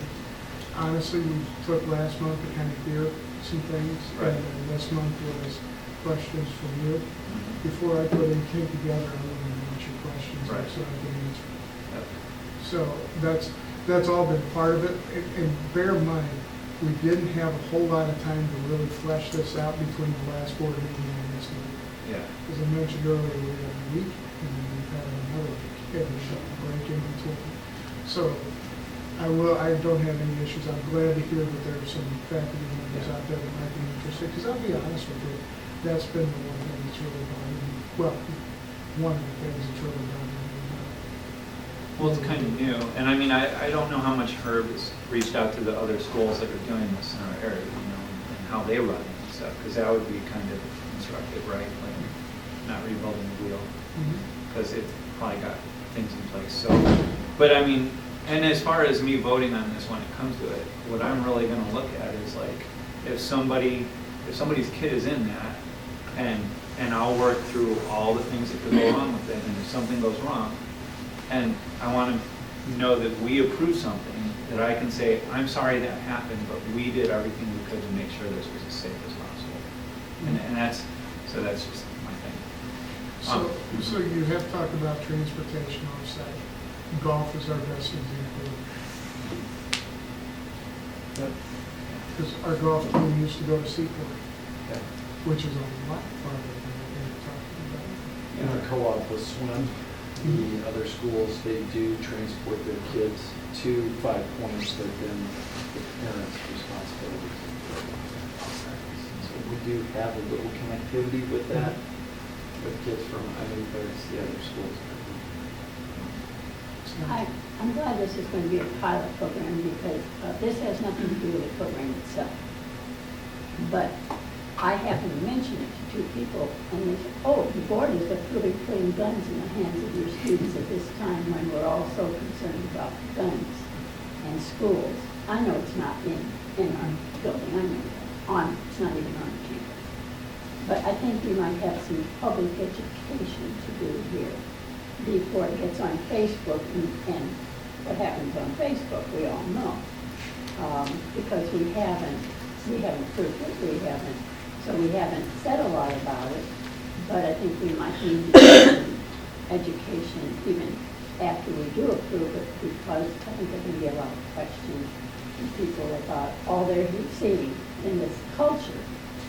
honestly, we took last month to kind of gear some things. Right. And then this month was questions from you. Before I put anything together, I want to know your questions, Right. so I can answer. Yep. So that's all been part of it. And bear in mind, we didn't have a whole lot of time to really flesh this out between the last board meeting and this meeting. Yeah. As I mentioned earlier, we had a week, and then we've had another week, and a short break in between. So I don't have any issues. I'm glad to hear that there are some faculty members out there that might be interested, because I'll be honest with you, that's been the one thing that's really bothered me. Well, one of the things that's really bothered me about it. Well, it's kind of new, and I mean, I don't know how much Herb has reached out to the other schools that are doing this in our area, you know, and how they run it and stuff, because that would be kind of instructive, right? Like, not rebuilding the wheel, because it's probably got things in place, so. But I mean, and as far as me voting on this when it comes to it, what I'm really gonna look at is like, if somebody's kid is in that, and I'll work through all the things that could go wrong with it, and if something goes wrong, and I want to know that we approve something, that I can say, I'm sorry that happened, but we did everything we could to make sure this was as safe as possible. And that's just my thing. So you have talked about transportation offsite. Golf is our best example. Because our golf team used to go to Seaport, which is a lot farther than what we were talking about. In our co-op with swim, the other schools, they do transport their kids to 5 Points, but then the parents' responsibility. So we do have a little connectivity with that, with kids from, but it's the other schools. I'm glad this is going to be a pilot program because this has nothing to do with the program itself. But I happened to mention it to two people, and they said, oh, the board is approving putting guns in the hands of your students at this time when we're all so concerned about guns and schools. I know it's not in our building, I know that. It's not even on campus. But I think we might have some public education to do here before it gets on Facebook, and what happens on Facebook, we all know. Because we haven't proved it, so we haven't said a lot about it, but I think we might need to do some education even after we do approve it, because I think there can be a lot of questions from people about all they're seeing in this culture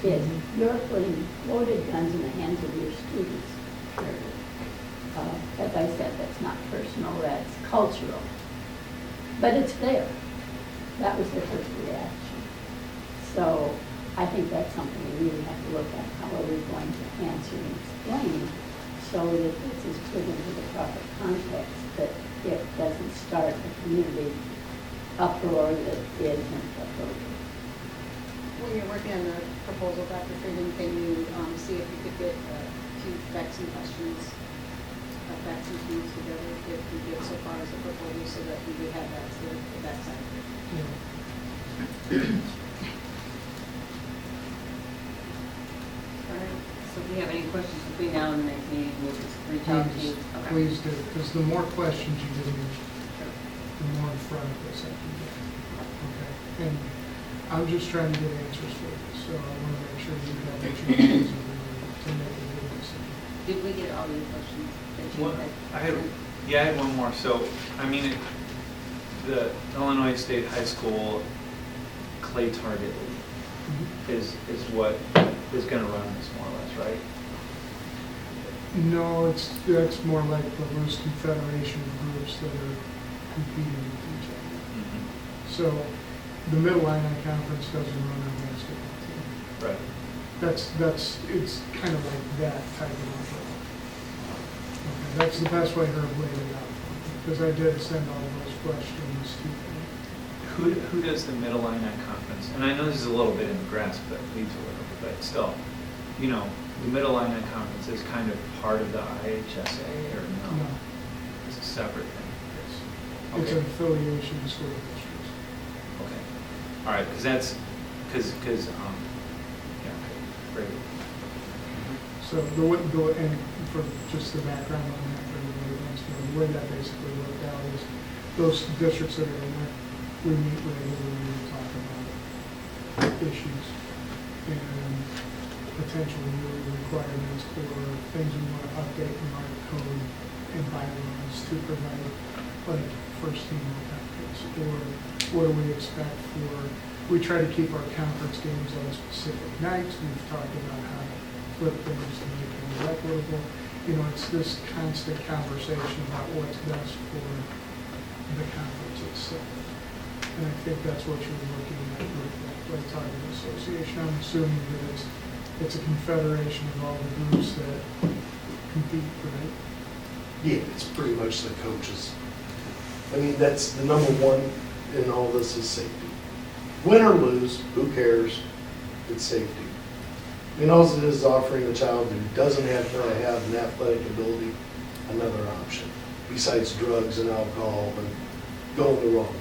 is you're putting loaded guns in the hands of your students, period. As I said, that's not personal, that's cultural. But it's there. That was the first reaction. So I think that's something we really have to look at. How are we going to answer and explain so that this is put into the proper context, that it doesn't start a community uproar that isn't appropriate. When you're working on the proposal, Dr. Freeman, can you see if you could get a few facts and questions, facts and views together, if we get so far as a proposal, so that we would have that sort of that side of it? All right, so if you have any questions between now and the next meeting, we'll just reach out to you. Okay. Please do, because the more questions you give me, the more in front of this I can get. Okay? And I'm just trying to get answers for you, so I want to make sure you have what you need to make a good decision. Did we get all your questions that you Well, had? I had one more. So, I mean, the Illinois State High School clay target league is what is going to run this more or less, right? No, that's more like the loose confederation of groups that are competing with each other. So the Middle Illini Conference doesn't run our basketball team. Right. It's kind of like that type of umbrella. Okay, that's the best way Herb laid it out, because I did send all those questions to him. Who does the Middle Illini Conference? And I know this is a little bit in the grasp that leads a little bit, but still, you know, the Middle Illini Conference is kind of part of the IHSA, or no? No, It's a separate thing. it's an Okay. affiliation to school districts. Okay. All right, yeah, okay, great. So and for just the background on that, for everybody who wants to know, the way that basically worked out is those districts that are in there, we meet regularly to talk about issues. and potential new requirements or things we want to update in our code and bylaws to provide, like, first team captains, or what do we expect for, we try to keep our conference games on specific nights. We've talked about how to flip things to make them more equitable. You know, it's this constant conversation about what's best for the conference itself. And I think that's what you're looking at with the Lake Target Association. I'm assuming that it's a confederation of all the groups that compete, right? Yeah, it's pretty much the coaches. I mean, that's the number one in all this is safety. Win or lose, who cares? It's safety. I mean, all it is offering a child who doesn't have to have an athletic ability another option, besides drugs and alcohol and going the wrong way.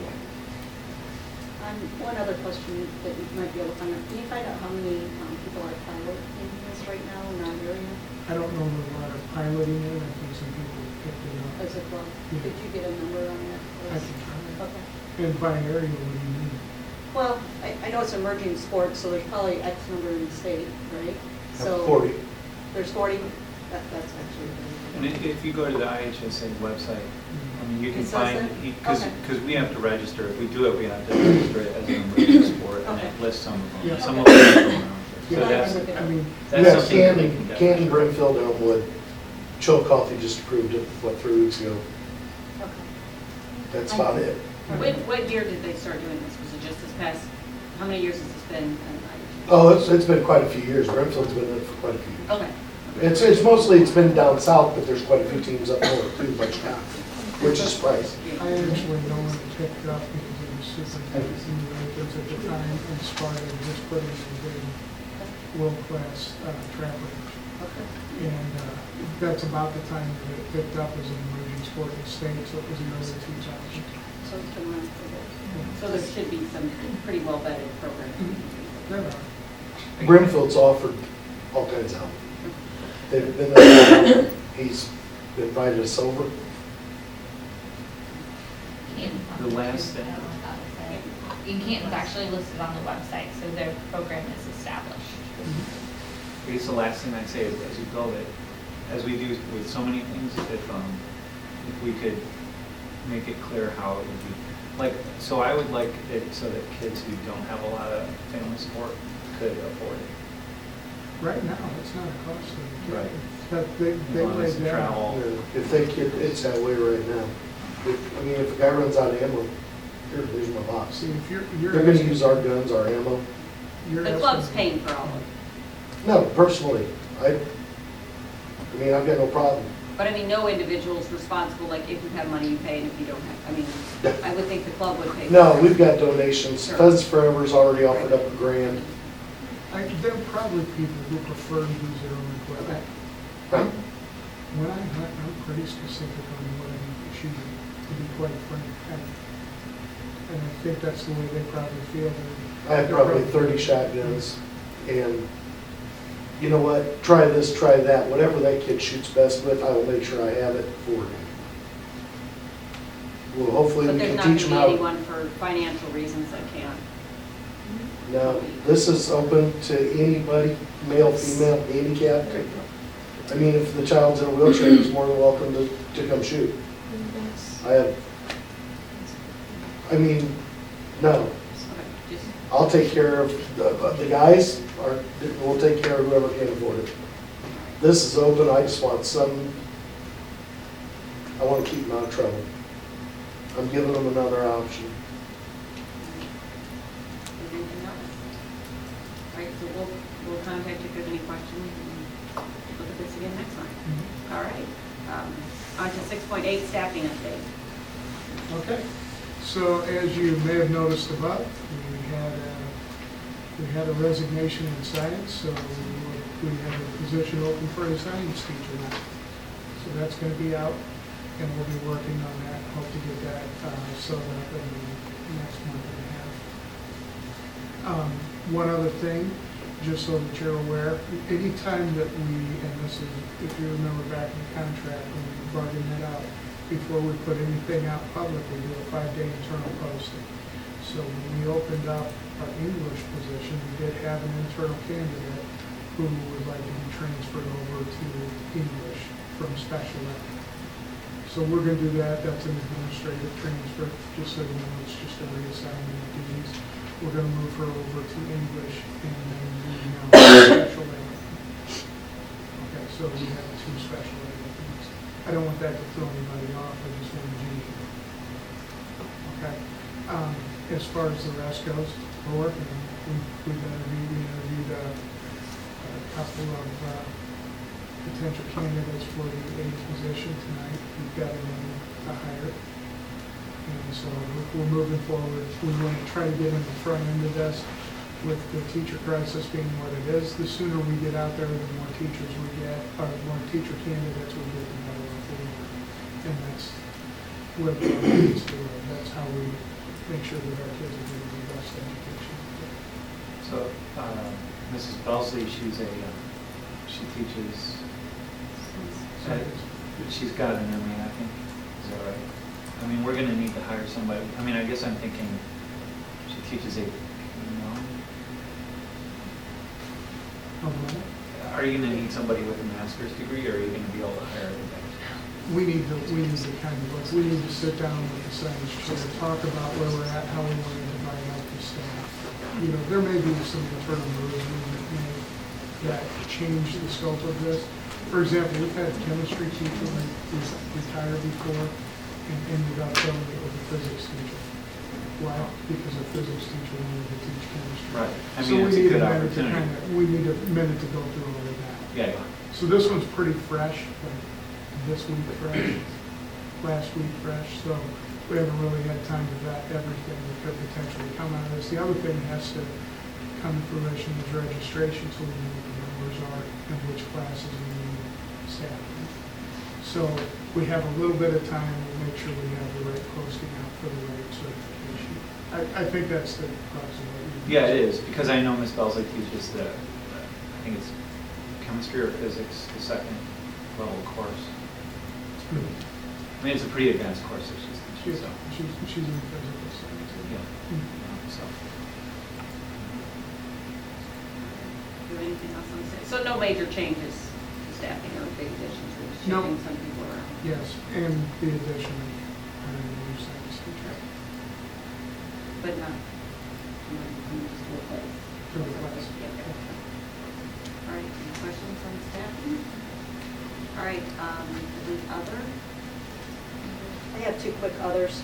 One other question that you might be able to find out, can you find out how many people are piloting this right now in our area I don't know that a lot of piloting it. I think some people picked it up. as of well? Yeah. Did you get a number on that? I can try it. Okay. And by area, what do you mean? Well, I know it's emerging sports, so there's probably X number in the state, right? So 40. There's 40? That's actually. And if you go to the IHSA website, I mean, you can It says find, that? because Okay. we have to register, if we do it, we have to register it as an emergency sport, and Okay. it lists some of them. Yeah. Some of them are around Yeah, here. So I mean, that's Yeah, something that we Canton, can definitely. Canton, Brimfield, Elmwood, Chillicothe just approved it, what, 3 weeks ago? Okay. That's about it. What year did they start doing this? Was it just this past, how many years has this been? Oh, it's been quite a few years. Brimfield's been in it for quite a few years. Okay. It's mostly, it's been down south, but there's quite a few teams up north too, much now, which is surprising. I actually know when it picked up because it was superintendent in the Rapids at the time, and Sparta was just putting in world-class track range. Okay. And that's about the time that it picked up as an emerging sport in the state, so it was the early 2000s. So it's been around for a bit. So there should be some pretty well-vetted programs. There are. Brimfield's offered all kinds of help. They've been there, he's invited us over. The last thing. In Canton's actually listed on the website, so their program is established. I guess the last thing I'd say is, as you build it, as we do with so many things, if we could make it clear how it would be, like, so I would like it so that kids who don't have a lot of family support could afford it. Right now, it's not a cost to the kid. Right. But they As long as laid the down. travel. If they could, it's that way right now. I mean, if a guy runs out of ammo, here's my box. See, if you're They're gonna use our guns, our ammo. The club's paying for all of it. No, personally, I mean, I've got no problem. But I mean, no individual's responsible, like if you have money, you pay, and if you don't have, I mean, I would think the club would pay. No, for it. we've got donations. Sure. Pheasants Forever's already offered up $1,000. There are probably people who prefer to use their own equipment. Right. When I hunt, I'm pretty specific on what I need to shoot, to be quite frank. And I think that's the way they probably feel. I have probably 30 shotguns, and you know what? Try this, try that. Whatever that kid shoots best with, I will make sure I have it for him. Well, hopefully But we there's can not going teach to them be how. anyone for financial reasons that can't. No, this is open to anybody, male, female, handicapped. I mean, if the child's in a wheelchair, he's more than welcome to come shoot. I mean, no, Okay, just, I'll take care of the guys, or we'll take care of whoever can afford it. This is open, I just want some, I want to keep them out of trouble. I'm giving them another option. is anything else? All right, so we'll contact you if there's any questions, and look at this again next time. Mhm. All right. On to 6.8, staffing update. Okay, so as you may have noticed above, we had a resignation in science, so we have a position open for a science teacher now. So that's going to be out, and we'll be working on that, hope to get that sewn up in the next month and a half. One other thing, just so that you're aware, anytime that we, and this is, if you remember back in the contract, when we bargained that out, before we put anything out public, we do a 5-day internal posting. So when we we opened up our English position, we did have an internal candidate who would like to be transferred over to English from special ed. So we're going to do that. That's an administrative transfer, just so you know, it's just a reassignment of duties. We're going to move her over to English and then moving out to special ed. Okay, so we have 2 special ed openings. I don't want that to throw anybody off. I just want to be here. Okay. As far as the rest goes, we're working. We interviewed a couple of potential candidates for the aide position tonight. We've got a name to hire. And so we're moving forward. We want to try to get in the front end of this with the teacher crisis being what it is. The sooner we get out there, the more teachers we get, or the more teacher candidates we get, the better off we are. And that's what needs to do. That's how we make sure that our kids are getting the best education. So, Mrs. Belsley, she teaches, she's got an MA, I think, is that right? I mean, we're gonna need to hire somebody, I mean, I guess I'm thinking, she teaches are you gonna need somebody with a master's degree, or are you gonna be able to hire everybody? We need to kind of, like, we need to sit down with the science chair, talk about where we're at, how we want to divide up the staff. You know, there may be some internal moves we can make that change the scope of this. For example, we've had a chemistry teacher who's retired before and ended up going with a physics teacher. Why? Because a physics teacher wanted to teach chemistry. Right. I So mean, we it's a need good a minute to opportunity. we need a minute to go through all of that. Yeah. So this one's pretty fresh, like this week fresh, last week fresh, so we haven't really had time to vet everything that could potentially come out of this. The other thing that has to come to fruition is registration, so we know what the numbers are and which classes we need staff in. So we have a little bit of time to make sure we have the right posting out for the right certification. I think that's the crux of what we. Yeah, it is, because I know Ms. Belsley teaches I think it's chemistry or physics, the second level course. I mean, it's a pretty advanced course that she's teaching, so. She's in physical science. Yeah. So. Do anything else on this? So no major changes to staffing or big additions, we're just No. shifting some people around. Yes, and the addition of hiring a new science teacher. But not, just to replace. To replace. Yeah, okay. All right, any questions on staffing? All right, the other? I have 2 quick others.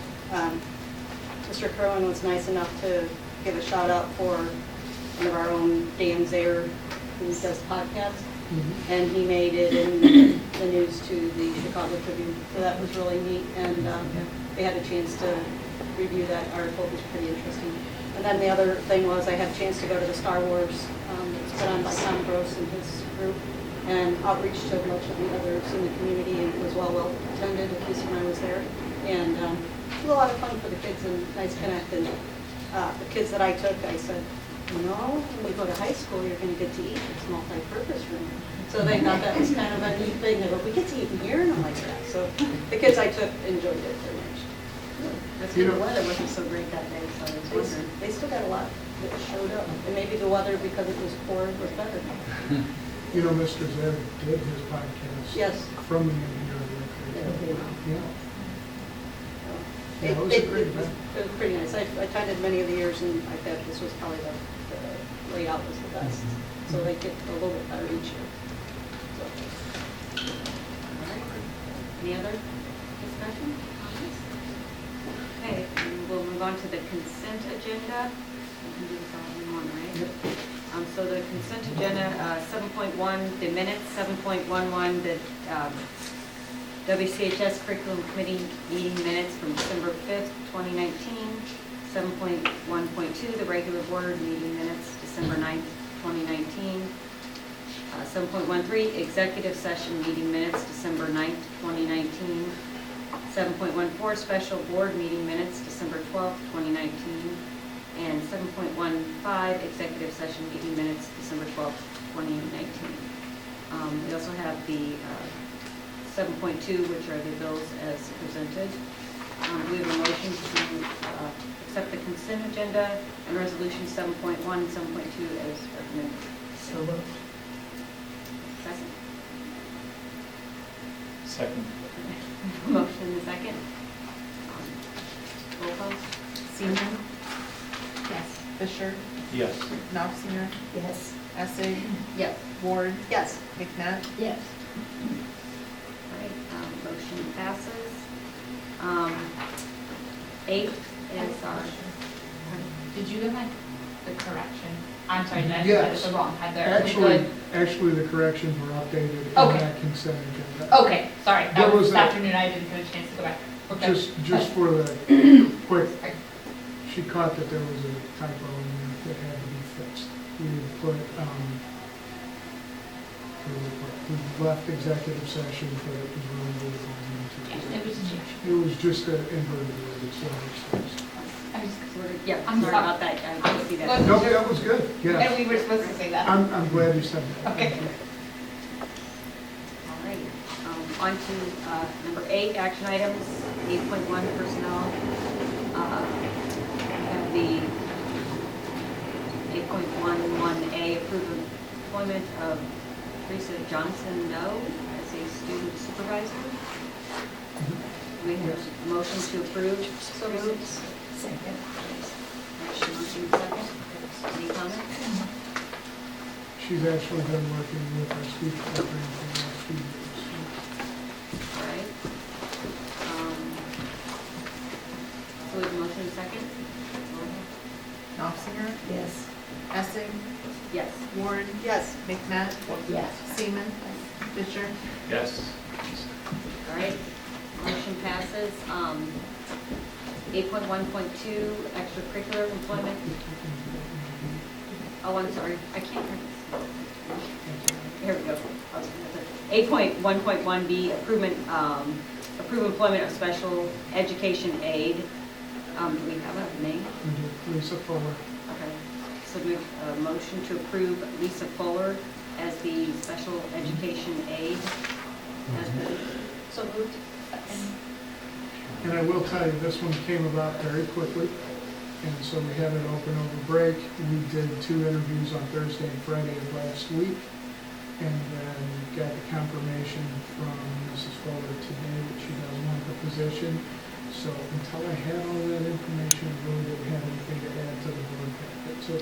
Mr. Kerwin was nice enough to give a shout out for one of our own, Dan Zayer, who does podcasts. And he made it in the news to the Chicago Tribune, so that was really neat. And they had a chance to review that article, it was pretty interesting. And then the other thing was I had a chance to go to the Star Wars, it's put on by Tom Gross and his group, and outreach to much of the others in the community, and it was well attended, at least when I was there. And it was a lot of fun for the kids and nice connect. And the kids that I took, I said, when you go to high school, you're going to get to eat in this multi-purpose room. So they thought that was kind of a neat thing. They go, we get to eat in here, and I'm like, yeah. So the kids I took enjoyed it very much. That's good, the weather wasn't so great that day, so I was wondering. They still got a lot that showed up. And maybe the weather, because it was poor, was better. You know, Mr. Zeb did his podcast. Yes. From the NPR. Yeah. It Yeah, it was a great event. was pretty nice. I attended many of the years, and I thought this was probably the layout was the best. So they get a little bit better each year. So. All right, any other discussion on this? Okay, and we'll move on to the consent agenda. We can do this all in one, right? So the consent agenda, 7.1, the minutes, 7.11, the WCHS Curriculum Committee meeting minutes from December 5th, 2019, 7.1.2, the regular board meeting minutes, December 9th, 2019, 7.13, executive session meeting minutes, December 9th, 2019, 7.14, special board meeting minutes, December 12th, 2019, and 7.15, executive session meeting minutes, December 12th, 2019. We also have the 7.2, which are the bills as presented. We have a motion to accept the consent agenda and resolution 7.1 and 7.2 as recommended. So moved. Second. Second. Motion and a second. Roll call. Seaman, Yes. Fisher, Yes. Knopfinger, Yes. Essing, Yes. Ward, Yes. McNutt. Yes. All right, motion passes. 8 is our, Did you get the correction? I'm sorry, did I Yes. the wrong head there? Are we good? Actually, the corrections were updated in Okay. that consent agenda. Okay, sorry, There that was was this a- afternoon, I didn't get a chance to go back. Okay. Just for the quick, she caught that there was a typo in there that had to be fixed. We had put, we left executive session, but it was really going Yeah, into. it was changed. It was just an inverted word, it's one of those things. I was, yeah, I'm sorry sorry. about that. I didn't see that. Nope, that was good, and yeah. we were supposed to say that. I'm glad you said that. Okay. All right, on to number 8, action items, 8.1 personnel. We have the 8.11A approved employment of Teresa Johnson No as a student supervisor. We have a motion to approve. So moved. Second. Motion second. Any comments? She's actually been working with our speech program for the last few years. All right. So we have a motion second? Knopfinger, Yes. Essing, Yes. Ward, Yes. McNutt, Yes. Seaman, Fisher. Yes. All right, motion passes. 8.1.2, extracurricular employment. Oh, I'm sorry, I can't read this. Here we go. 8.1.1B, approve employment of special education aid. Do we have a name? Lisa Fuller. Okay, so we have a motion to approve Lisa Fuller as the special education aide. As the, So moved. And I will tell you, this one came about very quickly, and so we had it open over break. We did 2 interviews on Thursday and Friday of last week, and then got the confirmation from Mrs. Fuller today that she does want the position. So until I had all that information, I really didn't have anything to add to the board packet. So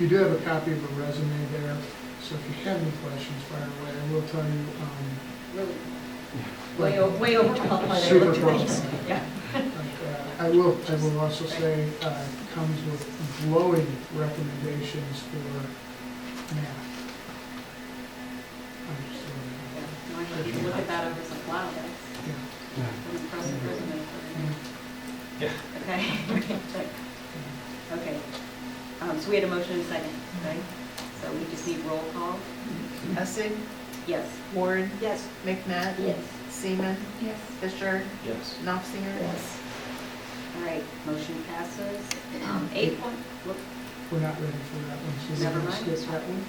you do have a copy of a resume there, so if you have any questions, fire away. I will tell you, really, way overwhelmed by that. Super close. Yeah. I will also say, comes with glowing recommendations for math. I'm just saying Yeah, no, I can look at that over some wow, that's that. an impressive resume for me. Yeah. Okay. Okay. So we had a motion and a second, right? So we just need roll call. Essing, Yes. Ward, Yes. McNutt, Yes. Seaman, Yes. Fisher, Yes. Knopfinger. Yes. All right, motion passes. 8 point, whoop, We're not ready for that one, so we're never going to mind. skip that one.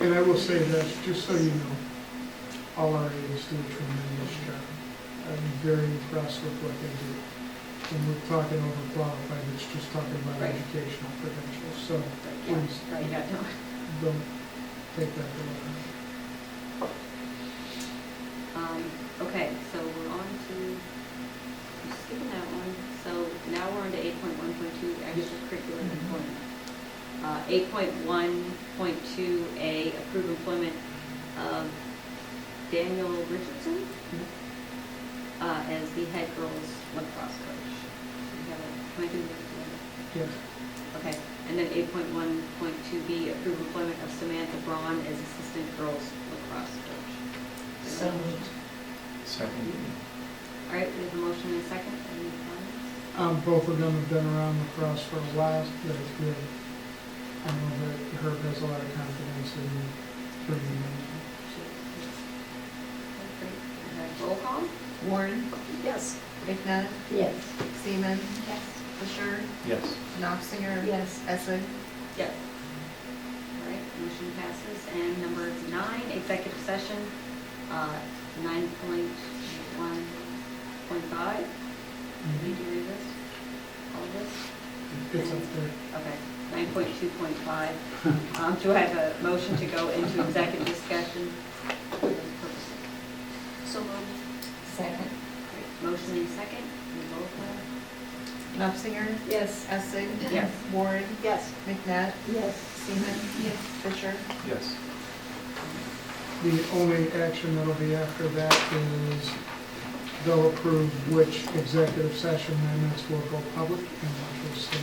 And I will say this, just so you know, all our aides do a tremendous job. I'm very impressed with what they do. When we're talking overqualified, it's just talking about Right. educational credentials, so Yeah, please right, yeah, no. don't take that the wrong way. Okay, so we're on to, I'm skipping that one. So now we're on to 8.1.2, extracurricular employment. 8.1.2A, approve employment of Daniel Richardson as the head girls lacrosse coach. We have a- Can I do this? Yes. Okay, and then 8.1.2B, approve employment of Samantha Braun as assistant girls lacrosse coach. So moved. Second. All right, we have a motion and a second. Any comments? Both of them have been around lacrosse for a while, that is good. I know that Herb has a lot of confidence in bringing them in. Okay, great. Roll call? Warren, Yes. McNutt, Yes. Seaman, Yes. Fisher, Yes. Knopfinger. Yes. Essing. Yes. All right, motion passes. And number 9, executive session, 9.1.5. Need to read this? All of this? It's up there. Okay, 9.2.5. Do I have a motion to go into executive discussion for those purposes? So moved. Second. Great. Motion and second, we roll call. Knopfinger? Yes. Essing? Yes. Ward? Yes. McNabb? Yes. Seaman? Yes. Fisher? Yes. The only action that'll be after that is they'll approve which executive session minutes will go public and which will stay.